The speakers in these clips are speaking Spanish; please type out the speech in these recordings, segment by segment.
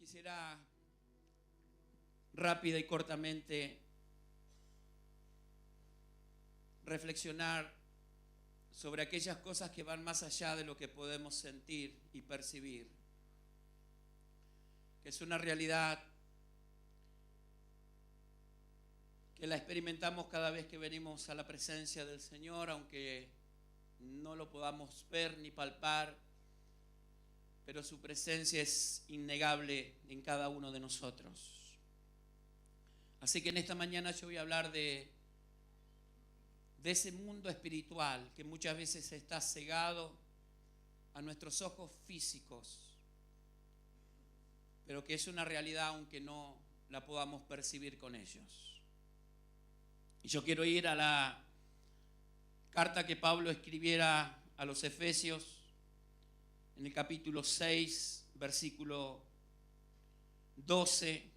Quisiera rápida y cortamente reflexionar sobre aquellas cosas que van más allá de lo que podemos sentir y percibir, que es una realidad que la experimentamos cada vez que venimos a la presencia del Señor, aunque no lo podamos ver ni palpar, pero su presencia es innegable en cada uno de nosotros. Así que en esta mañana yo voy a hablar de ese mundo espiritual que muchas veces está cegado a nuestros ojos físicos, pero que es una realidad aunque no la podamos percibir con ellos. Y yo quiero ir a la carta que Pablo escribiera a los Efesios, en el capítulo 6, versículo 12,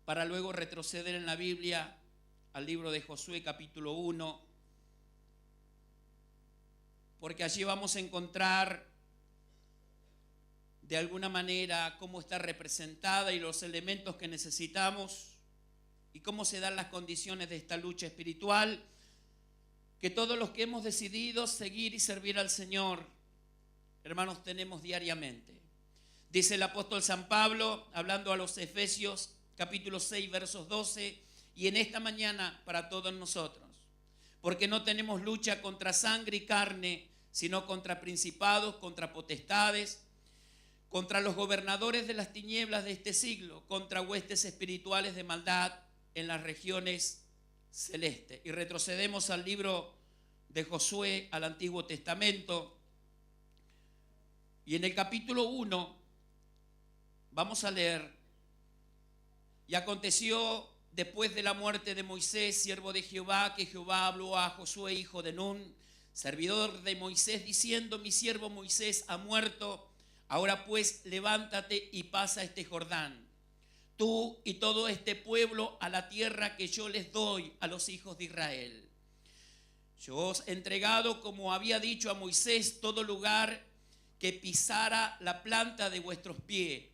para luego retroceder en la Biblia al libro de Josué, capítulo 1, porque allí vamos a encontrar de alguna manera cómo está representada y los elementos que necesitamos y cómo se dan las condiciones de esta lucha espiritual que todos los que hemos decidido seguir y servir al Señor, hermanos, tenemos diariamente. Dice el apóstol San Pablo, hablando a los Efesios, capítulo 6, versos 12, y en esta mañana para todos nosotros, porque no tenemos lucha contra sangre y carne, sino contra principados, contra potestades, contra los gobernadores de las tinieblas de este siglo, contra huestes espirituales de maldad en las regiones celestes. Y retrocedemos al libro de Josué, al Antiguo Testamento, y en el capítulo 1 vamos a leer: y aconteció después de la muerte de Moisés, siervo de Jehová, que Jehová habló a Josué, hijo de Nun, servidor de Moisés, diciendo: mi siervo Moisés ha muerto, ahora pues levántate y pasa este Jordán, tú y todo este pueblo, a la tierra que yo les doy a los hijos de Israel. Yo os he entregado, como había dicho a Moisés, todo lugar que pisara la planta de vuestros pies,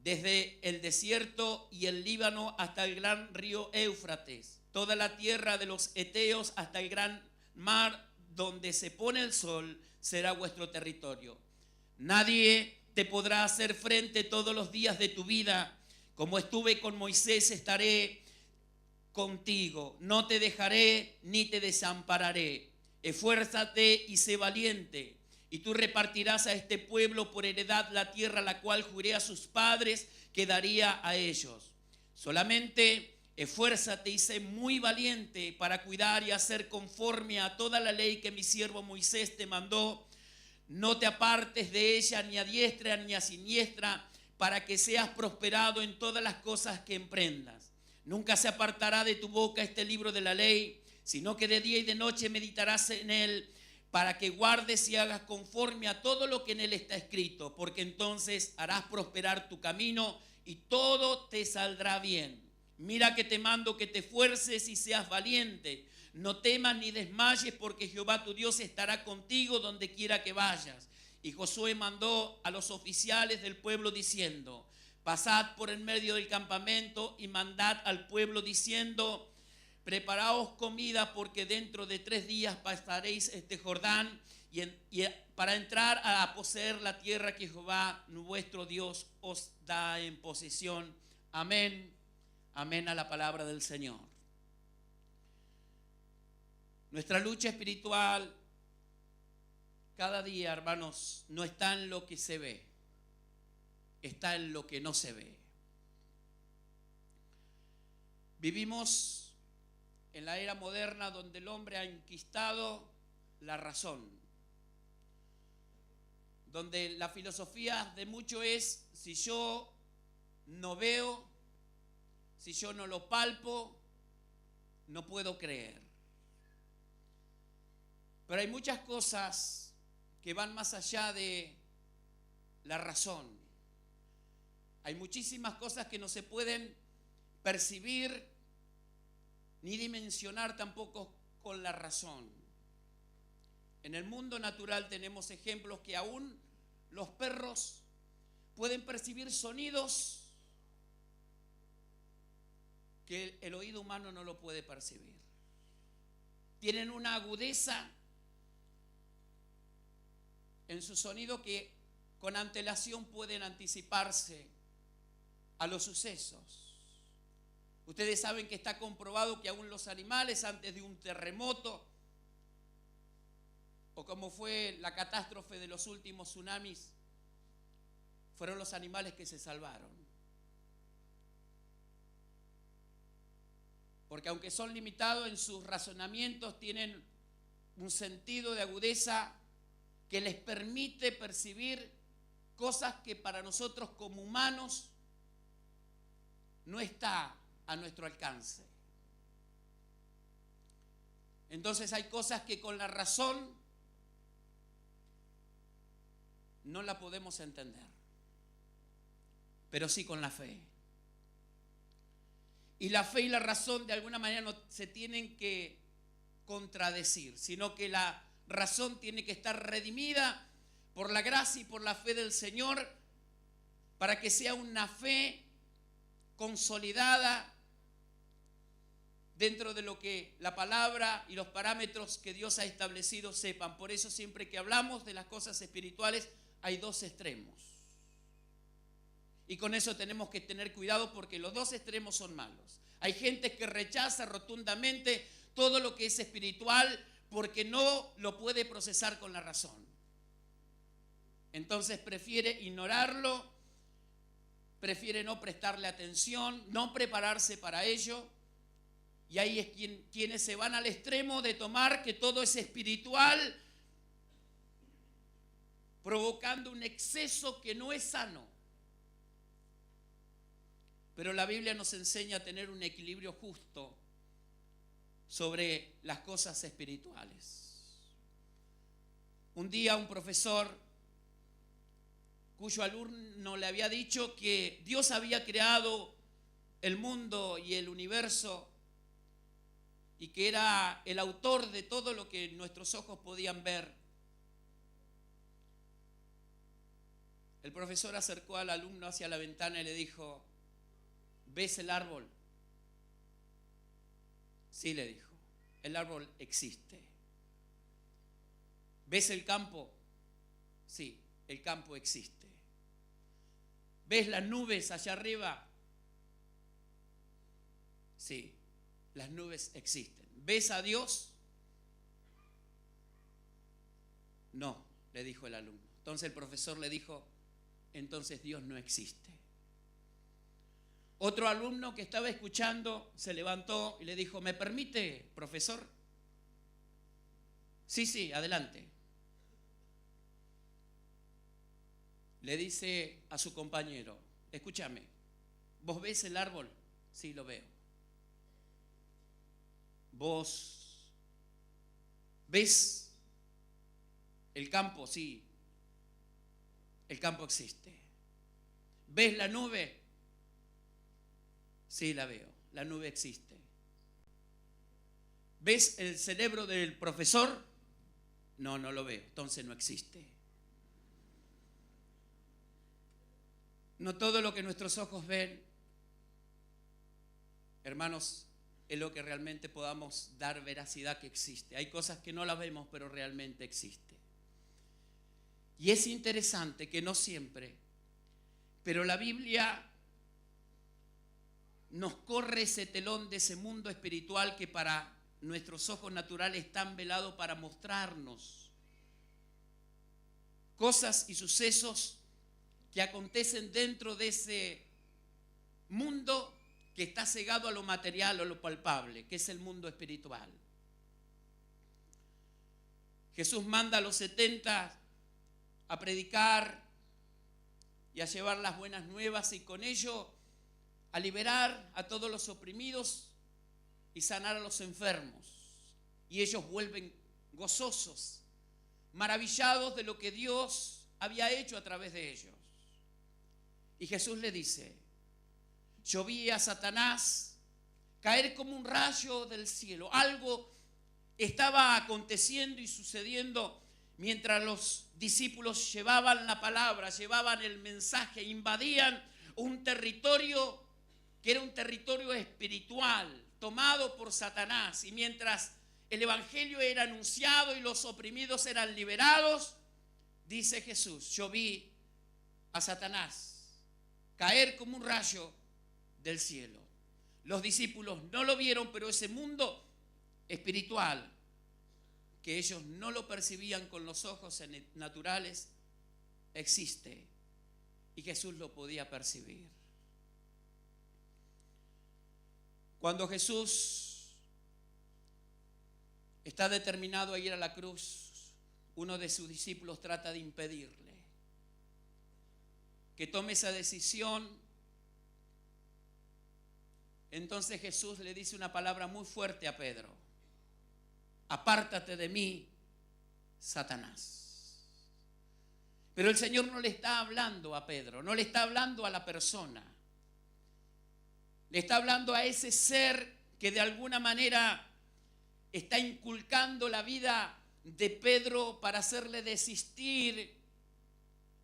desde el desierto y el Líbano hasta el gran río Éufrates, toda la tierra de los Eteos hasta el gran mar donde se pone el sol, será vuestro territorio. Nadie te podrá hacer frente todos los días de tu vida. Como estuve con Moisés, estaré contigo. No te dejaré ni te desampararé. Esfuérzate y sé valiente. Y tú repartirás a este pueblo por heredad la tierra la cual juré a sus padres que daría a ellos. Solamente esfuérzate y sé muy valiente para cuidar y hacer conforme a toda la ley que mi siervo Moisés te mandó. No te apartes de ella ni a diestra ni a siniestra, para que seas prosperado en todas las cosas que emprendas. Nunca se apartará de tu boca este libro de la ley, sino que de día y de noche meditarás en él, para que guardes y hagas conforme a todo lo que en él está escrito, porque entonces harás prosperar tu camino y todo te saldrá bien. Mira que te mando que te esfuerces y seas valiente. No temas ni desmayes, porque Jehová tu Dios estará contigo donde quiera que vayas. Y Josué mandó a los oficiales del pueblo diciendo: pasad por el medio del campamento y mandad al pueblo diciendo: preparaos comida, porque dentro de 3 días pasaréis este Jordán para entrar a poseer la tierra que Jehová vuestro Dios os da en posesión. Amén. Amén a la palabra del Señor. Nuestra lucha espiritual cada día, hermanos, no está en lo que se ve, está en lo que no se ve. Vivimos en la era moderna donde el hombre ha enquistado la razón, donde la filosofía de mucho es: si yo no veo, si yo no lo palpo, no puedo creer. Pero hay muchas cosas que van más allá de la razón. Hay muchísimas cosas que no se pueden percibir ni dimensionar tampoco con la razón. En el mundo natural tenemos ejemplos que aún los perros pueden percibir sonidos que el oído humano no lo puede percibir. Tienen una agudeza en su sonido que con antelación pueden anticiparse a los sucesos. Ustedes saben que está comprobado que aún los animales, antes de un terremoto o como fue la catástrofe de los últimos tsunamis, fueron los animales que se salvaron. Porque aunque son limitados en sus razonamientos, tienen un sentido de agudeza que les permite percibir cosas que para nosotros como humanos no está a nuestro alcance. Entonces hay cosas que con la razón no la podemos entender, pero sí con la fe. Y la fe y la razón de alguna manera no se tienen que contradecir, sino que la razón tiene que estar redimida por la gracia y por la fe del Señor para que sea una fe consolidada dentro de lo que la palabra y los parámetros que Dios ha establecido sepan. Por eso siempre que hablamos de las cosas espirituales hay dos extremos. Y con eso tenemos que tener cuidado porque los dos extremos son malos. Hay gente que rechaza rotundamente todo lo que es espiritual porque no lo puede procesar con la razón. Entonces prefiere ignorarlo, prefiere no prestarle atención, no prepararse para ello. Y ahí es quienes se van al extremo de tomar que todo es espiritual, provocando un exceso que no es sano. Pero la Biblia nos enseña a tener un equilibrio justo sobre las cosas espirituales. Un día un profesor cuyo alumno le había dicho que Dios había creado el mundo y el universo y que era el autor de todo lo que nuestros ojos podían ver. El profesor acercó al alumno hacia la ventana y le dijo: ¿ves el árbol? Sí, le dijo, el árbol existe. ¿Ves el campo? Sí, el campo existe. ¿Ves las nubes allá arriba? Sí, las nubes existen. ¿Ves a Dios? No, le dijo el alumno. Entonces el profesor le dijo: entonces Dios no existe. Otro alumno que estaba escuchando se levantó y le dijo: ¿me permite, profesor? Sí, adelante. Le dice a su compañero: escúchame, ¿vos ves el árbol? Sí, lo veo. ¿Vos ves el campo? Sí, el campo existe. ¿Ves la nube? Sí, la veo, la nube existe. ¿Ves el cerebro del profesor? No, no lo veo, entonces no existe. No todo lo que nuestros ojos ven, hermanos, es lo que realmente podamos dar veracidad que existe. Hay cosas que no las vemos, pero realmente existe. Y es interesante que no siempre, pero la Biblia nos corre ese telón de ese mundo espiritual que para nuestros ojos naturales están velados para mostrarnos cosas y sucesos que acontecen dentro de ese mundo que está cegado a lo material o lo palpable, que es el mundo espiritual. Jesús manda a los 70 a predicar y a llevar las buenas nuevas y con ello a liberar a todos los oprimidos y sanar a los enfermos. Y ellos vuelven gozosos, maravillados de lo que Dios había hecho a través de ellos. Y Jesús le dice: yo vi a Satanás caer como un rayo del cielo. Algo estaba aconteciendo y sucediendo mientras los discípulos llevaban la palabra, llevaban el mensaje, invadían un territorio que era un territorio espiritual, tomado por Satanás. Y mientras el evangelio era anunciado y los oprimidos eran liberados, dice Jesús, yo vi a Satanás caer como un rayo del cielo. Los discípulos no lo vieron, pero ese mundo espiritual, que ellos no lo percibían con los ojos naturales, existe. Y Jesús lo podía percibir. Cuando Jesús está determinado a ir a la cruz, uno de sus discípulos trata de impedirle que tome esa decisión. Entonces Jesús le dice una palabra muy fuerte a Pedro: apártate de mí, Satanás. Pero el Señor no le está hablando a Pedro, no le está hablando a la persona. Le está hablando a ese ser que de alguna manera está inculcando la vida de Pedro para hacerle desistir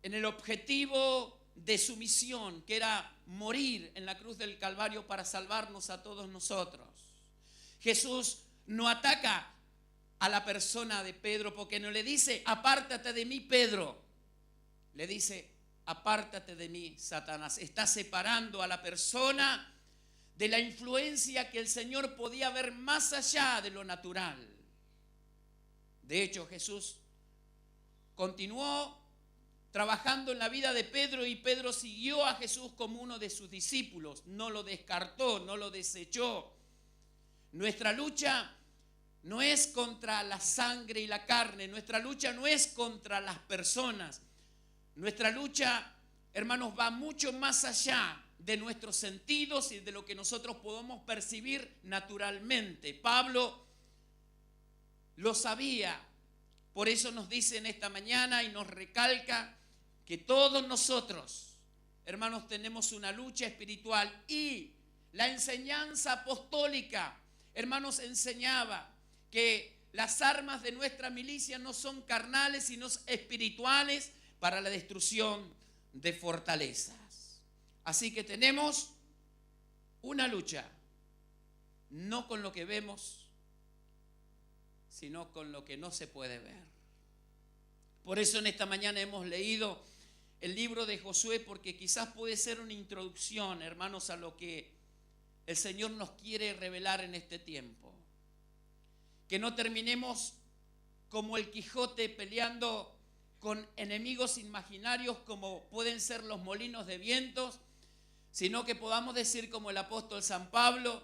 en el objetivo de su misión, que era morir en la cruz del Calvario para salvarnos a todos nosotros. Jesús no ataca a la persona de Pedro, porque no le dice apártate de mí, Pedro. Le dice apártate de mí, Satanás. Está separando a la persona de la influencia que el Señor podía ver más allá de lo natural. De hecho, Jesús continuó trabajando en la vida de Pedro, y Pedro siguió a Jesús como uno de sus discípulos. No lo descartó, no lo desechó. Nuestra lucha no es contra la sangre y la carne. Nuestra lucha no es contra las personas. Nuestra lucha, hermanos, va mucho más allá de nuestros sentidos y de lo que nosotros podemos percibir naturalmente. Pablo lo sabía. Por eso nos dice en esta mañana y nos recalca que todos nosotros, hermanos, tenemos una lucha espiritual. Y la enseñanza apostólica, hermanos, enseñaba que las armas de nuestra milicia no son carnales, sino espirituales, para la destrucción de fortalezas. Así que tenemos una lucha, no con lo que vemos, sino con lo que no se puede ver. Por eso en esta mañana hemos leído el libro de Josué, porque quizás puede ser una introducción, hermanos, a lo que el Señor nos quiere revelar en este tiempo. Que no terminemos como el Quijote peleando con enemigos imaginarios como pueden ser los molinos de vientos, sino que podamos decir como el apóstol San Pablo,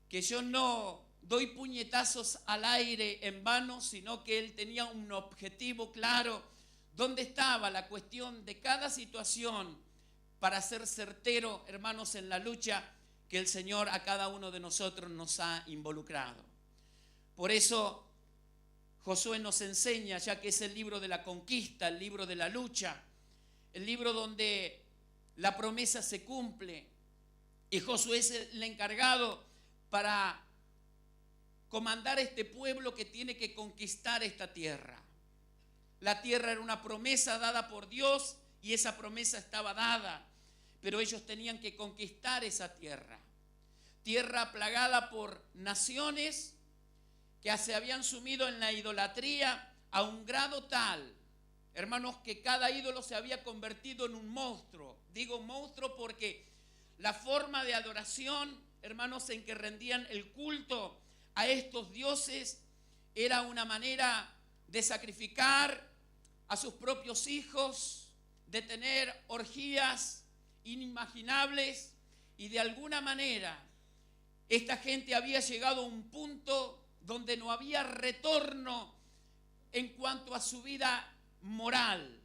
que yo no doy puñetazos al aire en vano, sino que él tenía un objetivo claro. ¿Dónde estaba la cuestión de cada situación para ser certero, hermanos, en la lucha que el Señor a cada uno de nosotros nos ha involucrado? Por eso Josué nos enseña, ya que es el libro de la conquista, el libro de la lucha, el libro donde la promesa se cumple, y Josué es el encargado para comandar este pueblo que tiene que conquistar esta tierra. La tierra era una promesa dada por Dios, y esa promesa estaba dada, pero ellos tenían que conquistar esa tierra. Tierra plagada por naciones que se habían sumido en la idolatría a un grado tal, hermanos, que cada ídolo se había convertido en un monstruo. Digo monstruo porque la forma de adoración, hermanos, en que rendían el culto a estos dioses era una manera de sacrificar a sus propios hijos, de tener orgías inimaginables, y de alguna manera esta gente había llegado a un punto donde no había retorno en cuanto a su vida moral.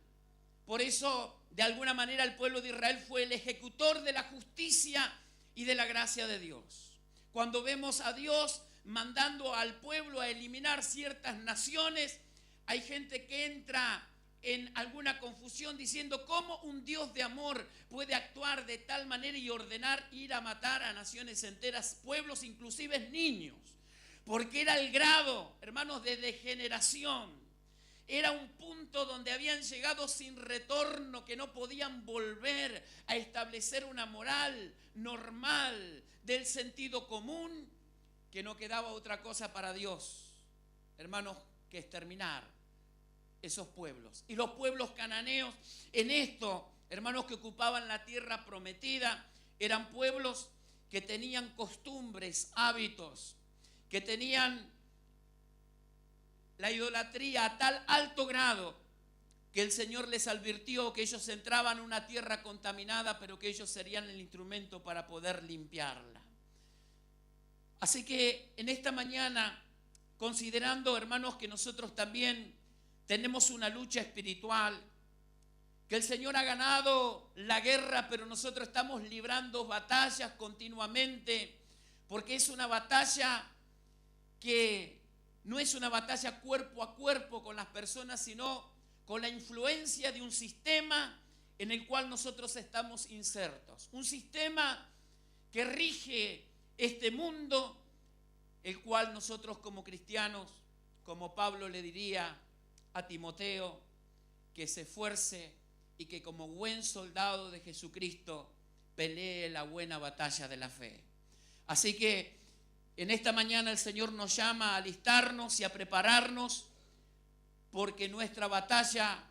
Por eso, de alguna manera, el pueblo de Israel fue el ejecutor de la justicia y de la gracia de Dios. Cuando vemos a Dios mandando al pueblo a eliminar ciertas naciones, hay gente que entra en alguna confusión diciendo cómo un Dios de amor puede actuar de tal manera y ordenar ir a matar a naciones enteras, pueblos, inclusive niños. Porque era el grado, hermanos, de degeneración. Era un punto donde habían llegado sin retorno, que no podían volver a establecer una moral normal del sentido común, que no quedaba otra cosa para Dios, hermanos, que exterminar esos pueblos. Y los pueblos cananeos en esto, hermanos, que ocupaban la tierra prometida, eran pueblos que tenían costumbres, hábitos, que tenían la idolatría a tal alto grado que el Señor les advirtió que ellos entraban en una tierra contaminada, pero que ellos serían el instrumento para poder limpiarla. Así que en esta mañana, considerando, hermanos, que nosotros también tenemos una lucha espiritual, que el Señor ha ganado la guerra, pero nosotros estamos librando batallas continuamente, porque es una batalla que no es una batalla cuerpo a cuerpo con las personas, sino con la influencia de un sistema en el cual nosotros estamos insertos. Un sistema que rige este mundo, el cual nosotros como cristianos, como Pablo le diría a Timoteo, que se esfuerce y que como buen soldado de Jesucristo pelee la buena batalla de la fe. Así que en esta mañana el Señor nos llama a alistarnos y a prepararnos, porque nuestra batalla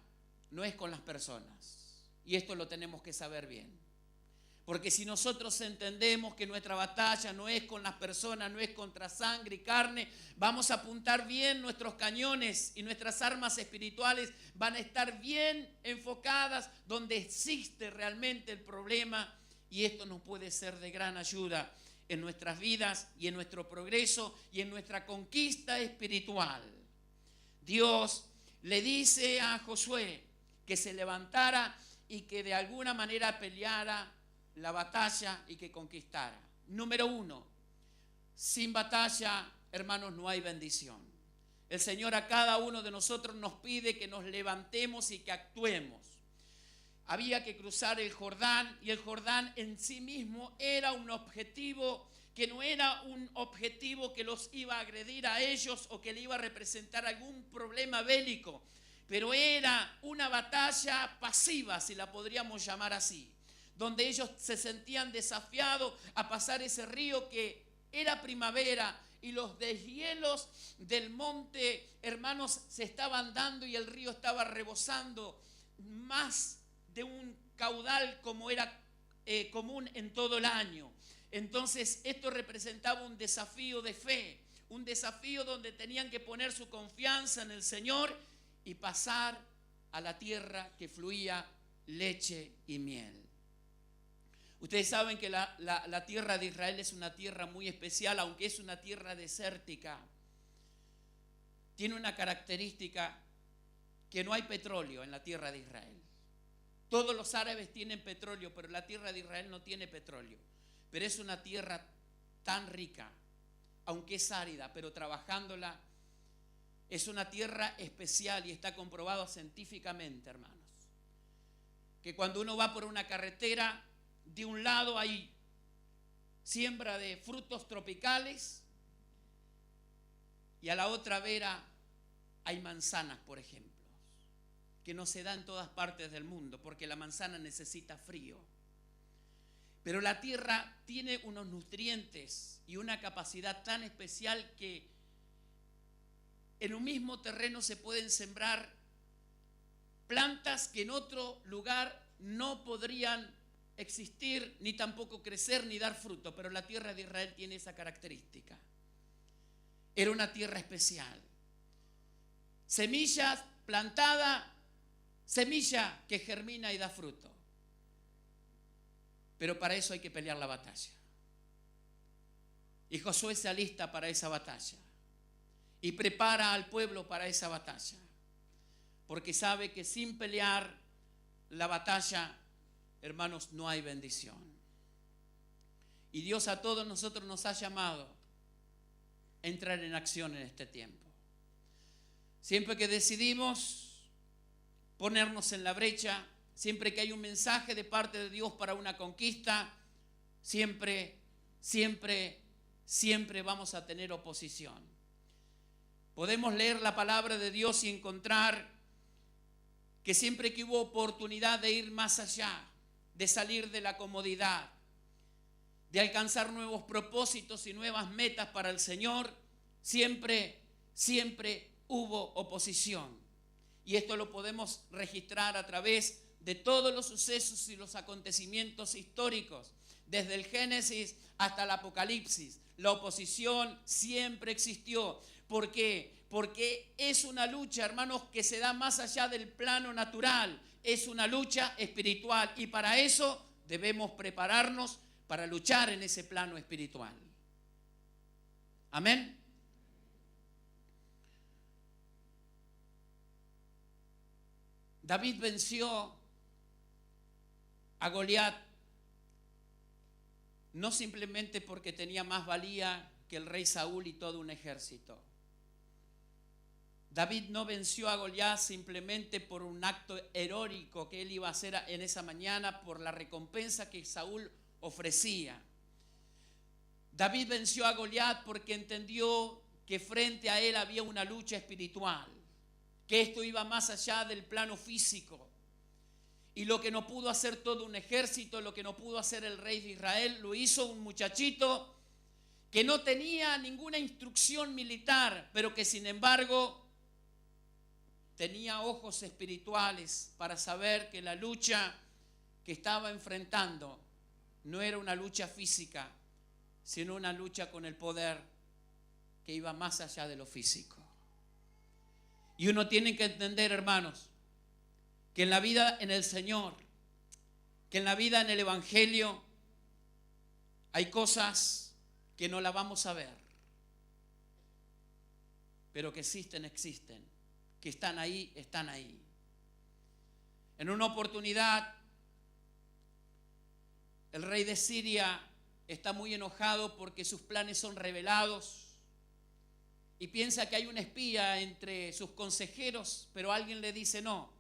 no es con las personas. Y esto lo tenemos que saber bien. Porque si nosotros entendemos que nuestra batalla no es con las personas, no es contra sangre y carne, vamos a apuntar bien nuestros cañones y nuestras armas espirituales van a estar bien enfocadas donde existe realmente el problema, y esto nos puede ser de gran ayuda en nuestras vidas y en nuestro progreso y en nuestra conquista espiritual. Dios le dice a Josué que se levantara y que de alguna manera peleara la batalla y que conquistara. Número 1, sin batalla, hermanos, no hay bendición. El Señor a cada uno de nosotros nos pide que nos levantemos y que actuemos. Había que cruzar el Jordán, y el Jordán en sí mismo era un objetivo que no era un objetivo que los iba a agredir a ellos o que le iba a representar algún problema bélico, pero era una batalla pasiva, si la podríamos llamar así, donde ellos se sentían desafiados a pasar ese río que era primavera y los deshielos del monte, hermanos, se estaban dando y el río estaba rebosando más de un caudal como era común en todo el año. Entonces esto representaba un desafío de fe, un desafío donde tenían que poner su confianza en el Señor y pasar a la tierra que fluía leche y miel. Ustedes saben que la tierra de Israel es una tierra muy especial, aunque es una tierra desértica. Tiene una característica, que no hay petróleo en la tierra de Israel. Todos los árabes tienen petróleo, pero la tierra de Israel no tiene petróleo. Pero es una tierra tan rica, aunque es árida, pero trabajándola, es una tierra especial y está comprobado científicamente, hermanos, que cuando uno va por una carretera, de un lado hay siembra de frutos tropicales y a la otra vera hay manzanas, por ejemplo, que no se da en todas partes del mundo porque la manzana necesita frío. Pero la tierra tiene unos nutrientes y una capacidad tan especial que en un mismo terreno se pueden sembrar plantas que en otro lugar no podrían existir, ni tampoco crecer, ni dar fruto. Pero la tierra de Israel tiene esa característica. Era una tierra especial. Semilla plantada, semilla que germina y da fruto. Pero para eso hay que pelear la batalla. Y Josué se alista para esa batalla. Y prepara al pueblo para esa batalla. Porque sabe que sin pelear la batalla, hermanos, no hay bendición. Y Dios a todos nosotros nos ha llamado a entrar en acción en este tiempo. Siempre que decidimos ponernos en la brecha, siempre que hay un mensaje de parte de Dios para una conquista, siempre vamos a tener oposición. Podemos leer la palabra de Dios y encontrar que siempre que hubo oportunidad de ir más allá, de salir de la comodidad, de alcanzar nuevos propósitos y nuevas metas para el Señor, siempre hubo oposición. Y esto lo podemos registrar a través de todos los sucesos y los acontecimientos históricos, desde el Génesis hasta el Apocalipsis. La oposición siempre existió. ¿Por qué? Porque es una lucha, hermanos, que se da más allá del plano natural. Es una lucha espiritual y para eso debemos prepararnos para luchar en ese plano espiritual. Amén. David venció a Goliat no simplemente porque tenía más valía que el rey Saúl y todo un ejército. David no venció a Goliat simplemente por un acto heroico que él iba a hacer en esa mañana por la recompensa que Saúl ofrecía. David venció a Goliat porque entendió que frente a él había una lucha espiritual, que esto iba más allá del plano físico. Y lo que no pudo hacer todo un ejército, lo que no pudo hacer el rey de Israel, lo hizo un muchachito que no tenía ninguna instrucción militar, pero que sin embargo tenía ojos espirituales para saber que la lucha que estaba enfrentando no era una lucha física, sino una lucha con el poder que iba más allá de lo físico. Y uno tiene que entender, hermanos, que en la vida en el Señor, que en la vida en el Evangelio, hay cosas que no las vamos a ver, pero que existen, que están ahí, están ahí. En una oportunidad, el rey de Siria está muy enojado porque sus planes son revelados y piensa que hay un espía entre sus consejeros, pero alguien le dice no.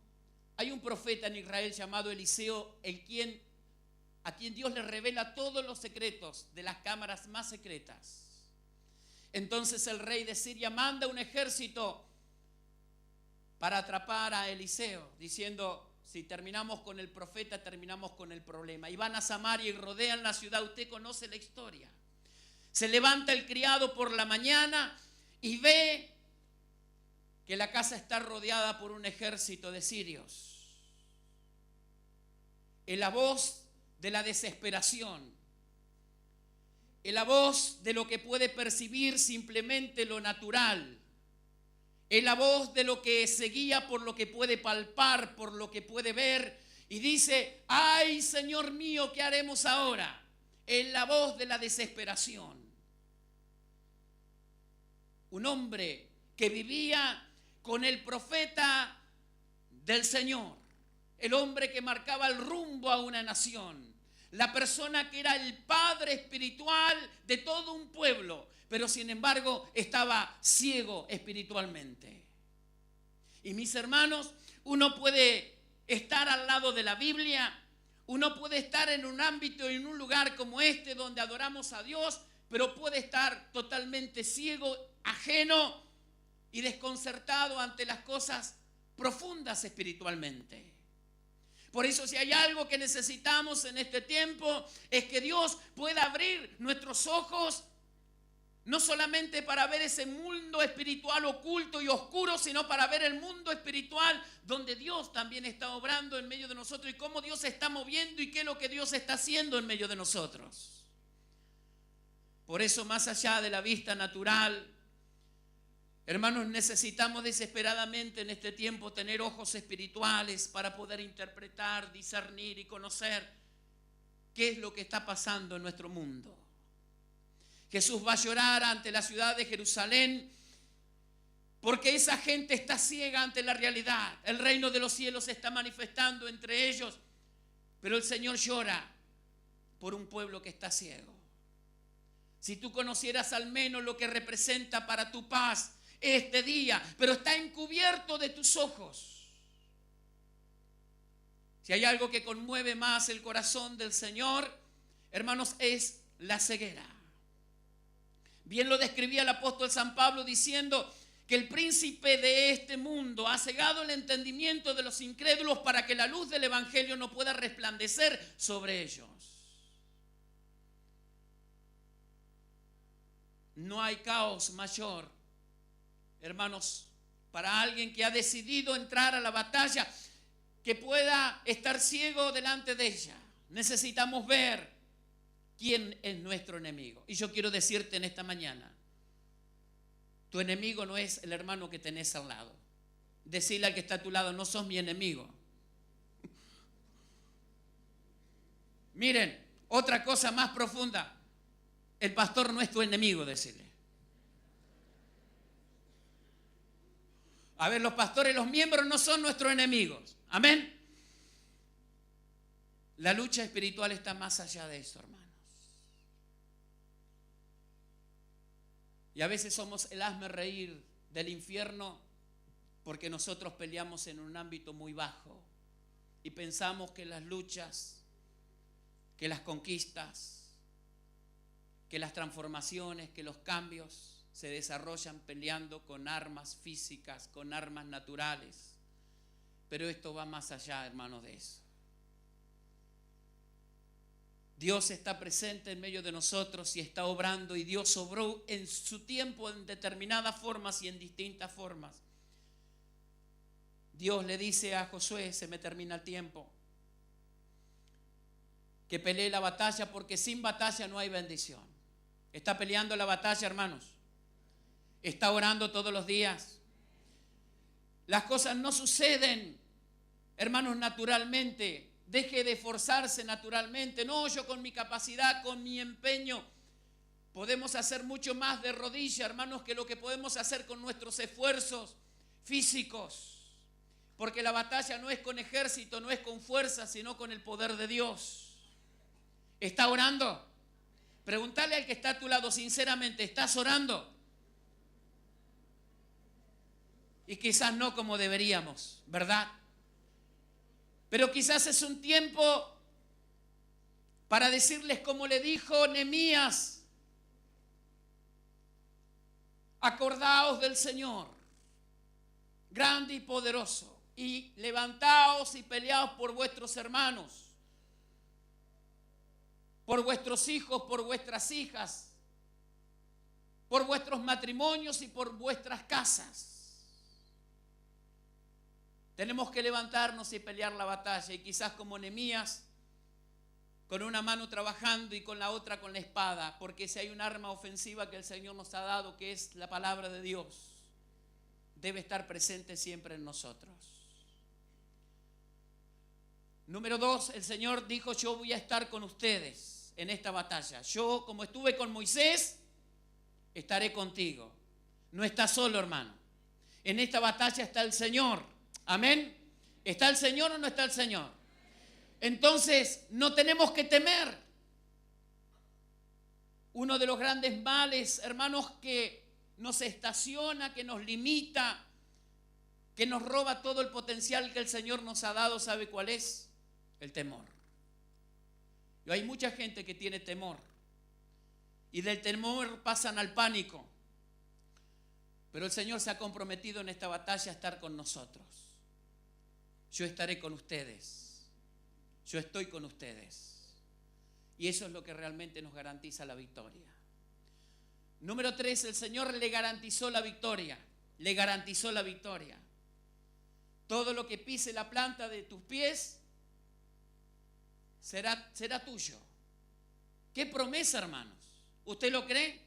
Hay un profeta en Israel llamado Eliseo, a quien Dios le revela todos los secretos de las cámaras más secretas. Entonces el rey de Siria manda un ejército para atrapar a Eliseo, diciendo, si terminamos con el profeta, terminamos con el problema. Y van a Samaria y rodean la ciudad. Usted conoce la historia. Se levanta el criado por la mañana y ve que la casa está rodeada por un ejército de sirios. Es la voz de la desesperación. Es la voz de lo que puede percibir simplemente lo natural. Es la voz de lo que se guía por lo que puede palpar, por lo que puede ver. Y dice, ay, Señor mío, ¿qué haremos ahora? Es la voz de la desesperación. Un hombre que vivía con el profeta del Señor. El hombre que marcaba el rumbo a una nación. La persona que era el padre espiritual de todo un pueblo, pero sin embargo estaba ciego espiritualmente. Y mis hermanos, uno puede estar al lado de la Biblia, uno puede estar en un ámbito, en un lugar como este donde adoramos a Dios, pero puede estar totalmente ciego, ajeno y desconcertado ante las cosas profundas espiritualmente. Por eso si hay algo que necesitamos en este tiempo es que Dios pueda abrir nuestros ojos, no solamente para ver ese mundo espiritual oculto y oscuro, sino para ver el mundo espiritual donde Dios también está obrando en medio de nosotros y cómo Dios se está moviendo y qué es lo que Dios está haciendo en medio de nosotros. Por eso, más allá de la vista natural, hermanos, necesitamos desesperadamente en este tiempo tener ojos espirituales para poder interpretar, discernir y conocer qué es lo que está pasando en nuestro mundo. Jesús va a llorar ante la ciudad de Jerusalén porque esa gente está ciega ante la realidad. El reino de los cielos se está manifestando entre ellos, pero el Señor llora por un pueblo que está ciego. Si tú conocieras al menos lo que representa para tu paz este día, pero está encubierto de tus ojos. Si hay algo que conmueve más el corazón del Señor, hermanos, es la ceguera. Bien lo describía el apóstol San Pablo diciendo que el príncipe de este mundo ha cegado el entendimiento de los incrédulos para que la luz del evangelio no pueda resplandecer sobre ellos. No hay caos mayor, hermanos, para alguien que ha decidido entrar a la batalla, que pueda estar ciego delante de ella. Necesitamos ver quién es nuestro enemigo. Y yo quiero decirte en esta mañana, tu enemigo no es el hermano que tenés al lado. Decirle al que está a tu lado, no sos mi enemigo. Miren, otra cosa más profunda. El pastor no es tu enemigo, decirle. A ver, los pastores, los miembros no son nuestros enemigos. Amén. La lucha espiritual está más allá de eso, hermanos. Y a veces somos el hazmerreír del infierno porque nosotros peleamos en un ámbito muy bajo y pensamos que las luchas, que las conquistas, que las transformaciones, que los cambios se desarrollan peleando con armas físicas, con armas naturales. Pero esto va más allá, hermanos, de eso. Dios está presente en medio de nosotros y está obrando, y Dios obró en su tiempo en determinadas formas y en distintas formas. Dios le dice a Josué, se me termina el tiempo, que pelee la batalla porque sin batalla no hay bendición. ¿Está peleando la batalla, hermanos? ¿Está orando todos los días? Las cosas no suceden, hermanos, naturalmente. Deje de esforzarse naturalmente. No, yo con mi capacidad, con mi empeño, podemos hacer mucho más de rodilla, hermanos, que lo que podemos hacer con nuestros esfuerzos físicos. Porque la batalla no es con ejército, no es con fuerza, sino con el poder de Dios. ¿Está orando? Pregúntale al que está a tu lado sinceramente, ¿estás orando? Y quizás no como deberíamos, ¿verdad? Pero quizás es un tiempo para decirles como le dijo Nehemías: acordaos del Señor, grande y poderoso, y levantaos y peleaos por vuestros hermanos, por vuestros hijos, por vuestras hijas, por vuestros matrimonios y por vuestras casas. Tenemos que levantarnos y pelear la batalla, y quizás como Nehemías, con una mano trabajando y con la otra con la espada, porque si hay un arma ofensiva que el Señor nos ha dado, que es la palabra de Dios, debe estar presente siempre en nosotros. Número 2, el Señor dijo: yo voy a estar con ustedes en esta batalla. Yo, como estuve con Moisés, estaré contigo. No estás solo, hermano. En esta batalla está el Señor. Amén. ¿Está el Señor o no está el Señor? Entonces, no tenemos que temer. Uno de los grandes males, hermanos, que nos estaciona, que nos limita, que nos roba todo el potencial que el Señor nos ha dado, ¿sabe cuál es? El temor. Y hay mucha gente que tiene temor, y del temor pasan al pánico. Pero el Señor se ha comprometido en esta batalla a estar con nosotros. Yo estaré con ustedes. Yo estoy con ustedes. Y eso es lo que realmente nos garantiza la victoria. Número 3, el Señor le garantizó la victoria. Le garantizó la victoria. Todo lo que pise la planta de tus pies será tuyo. ¿Qué promesa, hermanos? ¿Usted lo cree?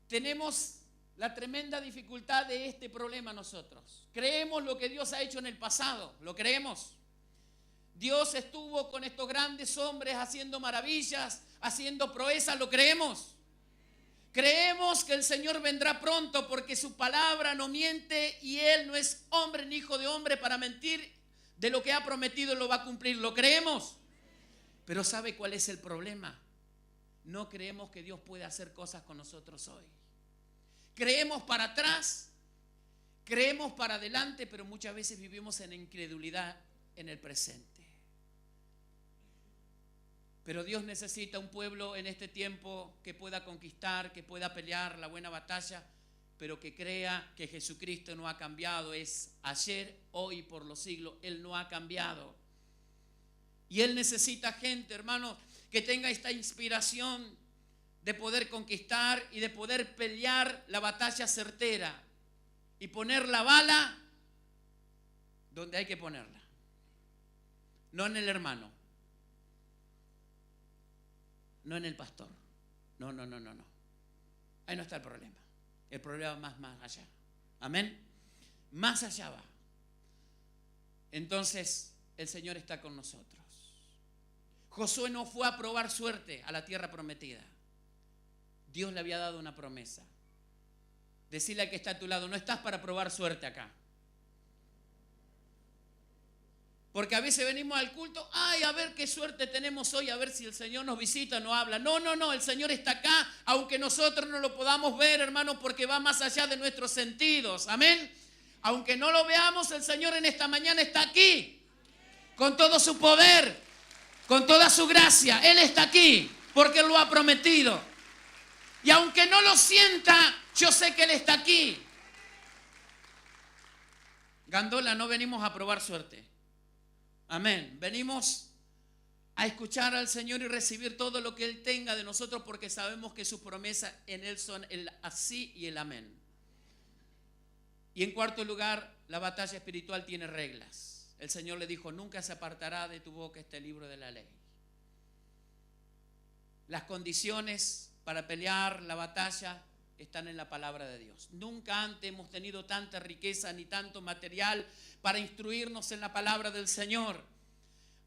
Tenemos la tremenda dificultad de este problema nosotros. Creemos lo que Dios ha hecho en el pasado, ¿lo creemos? Dios estuvo con estos grandes hombres haciendo maravillas, haciendo proezas, ¿lo creemos? Creemos que el Señor vendrá pronto porque su palabra no miente y Él no es hombre ni hijo de hombre para mentir. De lo que ha prometido lo va a cumplir, ¿lo creemos? Pero ¿sabe cuál es el problema? No creemos que Dios puede hacer cosas con nosotros hoy. Creemos para atrás, creemos para adelante, pero muchas veces vivimos en incredulidad en el presente. Pero Dios necesita un pueblo en este tiempo que pueda conquistar, que pueda pelear la buena batalla, pero que crea que Jesucristo no ha cambiado. Es ayer, hoy, por los siglos. Él no ha cambiado. Y Él necesita gente, hermanos, que tenga esta inspiración de poder conquistar y de poder pelear la batalla certera y poner la bala donde hay que ponerla. No en el hermano, no en el pastor. No. Ahí no está el problema. El problema va más allá. Amén. Más allá va. Entonces el Señor está con nosotros. Josué no fue a probar suerte a la tierra prometida. Dios le había dado una promesa. Decirle al que está a tu lado, no estás para probar suerte acá. Porque a veces venimos al culto, ay, a ver qué suerte tenemos hoy, a ver si el Señor nos visita, nos habla. No, el Señor está acá, aunque nosotros no lo podamos ver, hermano, porque va más allá de nuestros sentidos. Amén. Aunque no lo veamos, el Señor en esta mañana está aquí, con todo su poder, con toda su gracia. Él está aquí, porque Él lo ha prometido. Y aunque no lo sienta, yo sé que Él está aquí. Gandola, no venimos a probar suerte. Amén. Venimos a escuchar al Señor y recibir todo lo que Él tenga de nosotros, porque sabemos que sus promesas en Él son el así y el amén. Y en cuarto lugar, la batalla espiritual tiene reglas. El Señor le dijo, nunca se apartará de tu boca este libro de la ley. Las condiciones para pelear la batalla están en la palabra de Dios. Nunca antes hemos tenido tanta riqueza ni tanto material para instruirnos en la palabra del Señor.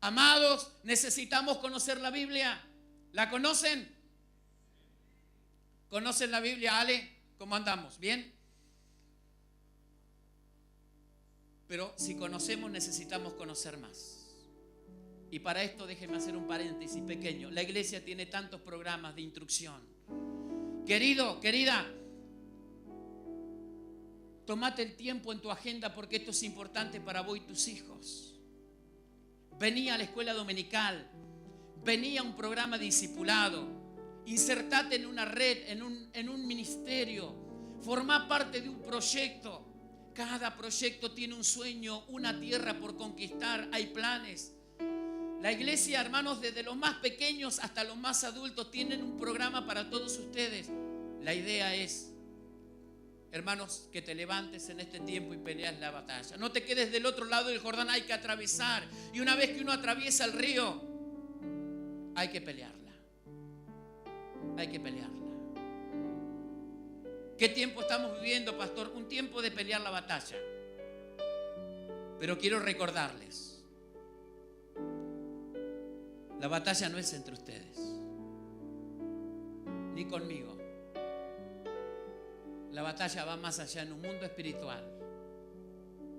Amados, necesitamos conocer la Biblia. ¿La conocen? ¿Conocen la Biblia, Ale? ¿Cómo andamos? ¿Bien? Pero si conocemos, necesitamos conocer más. Y para esto déjeme hacer un paréntesis pequeño. La iglesia tiene tantos programas de instrucción. Querido, querida, tómate el tiempo en tu agenda, porque esto es importante para vos y tus hijos. Vení a la escuela dominical, vení a un programa de discipulado, insertate en una red, en un ministerio, formá parte de un proyecto. Cada proyecto tiene un sueño, una tierra por conquistar, hay planes. La iglesia, hermanos, desde los más pequeños hasta los más adultos, tienen un programa para todos ustedes. La idea es, hermanos, que te levantes en este tiempo y peleas la batalla. No te quedes del otro lado del Jordán, hay que atravesar. Y una vez que uno atraviesa el río, hay que pelearla. Hay que pelearla. ¿Qué tiempo estamos viviendo, pastor? Un tiempo de pelear la batalla. Pero quiero recordarles, la batalla no es entre ustedes, ni conmigo. La batalla va más allá, en un mundo espiritual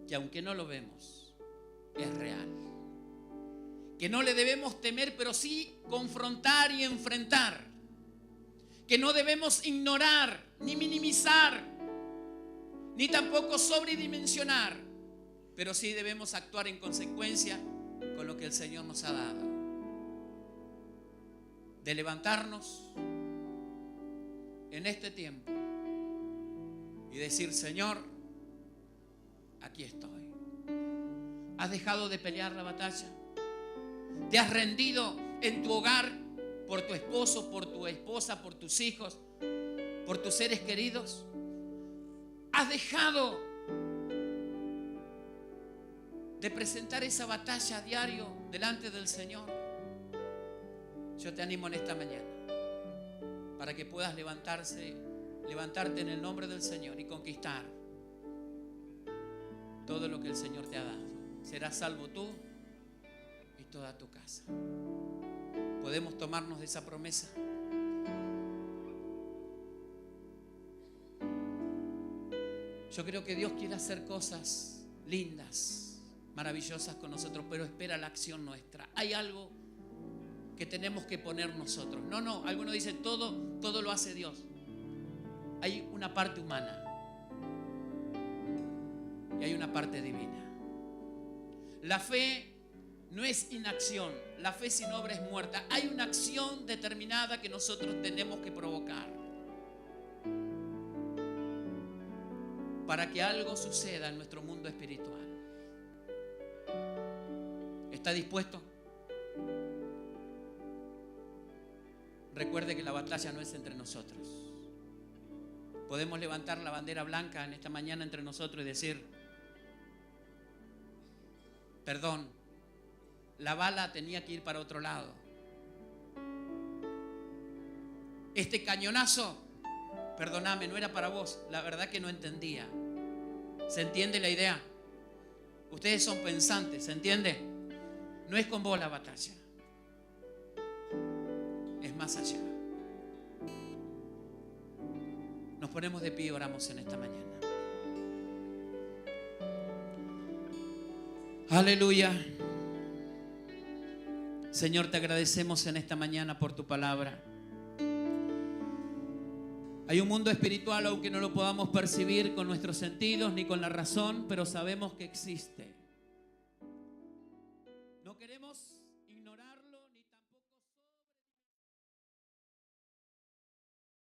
que, aunque no lo vemos, es real. Que no le debemos temer, pero sí confrontar y enfrentar. Que no debemos ignorar, ni minimizar, ni tampoco sobredimensionar, pero sí debemos actuar en consecuencia con lo que el Señor nos ha dado. De levantarnos en este tiempo y decir, Señor, aquí estoy. ¿Has dejado de pelear la batalla? ¿Te has rendido en tu hogar por tu esposo, por tu esposa, por tus hijos, por tus seres queridos? ¿Has dejado de presentar esa batalla a diario delante del Señor? Yo te animo en esta mañana para que puedas levantarte en el nombre del Señor y conquistar todo lo que el Señor te ha dado. Serás salvo tú y toda tu casa. ¿Podemos tomarnos de esa promesa? Yo creo que Dios quiere hacer cosas lindas, maravillosas con nosotros, pero espera la acción nuestra. Hay algo que tenemos que poner nosotros. No, algunos dicen todo lo hace Dios. Hay una parte humana y hay una parte divina. La fe no es inacción, la fe sin obra es muerta. Hay una acción determinada que nosotros tenemos que provocar. para que algo suceda en nuestro mundo espiritual. ¿Está dispuesto? Recuerde que la batalla no es entre nosotros. Podemos levantar la bandera blanca en esta mañana entre nosotros y decir: perdón, la bala tenía que ir para otro lado. Este cañonazo, perdóname, no era para vos. La verdad que no entendía. ¿Se entiende la idea? Ustedes son pensantes, ¿se entiende? No es con vos la batalla. Es más allá. Nos ponemos de pie y oramos en esta mañana. Aleluya. Señor, te agradecemos en esta mañana por tu palabra. Hay un mundo espiritual, aunque no lo podamos percibir con nuestros sentidos ni con la razón, pero sabemos que existe. No queremos ignorarlo.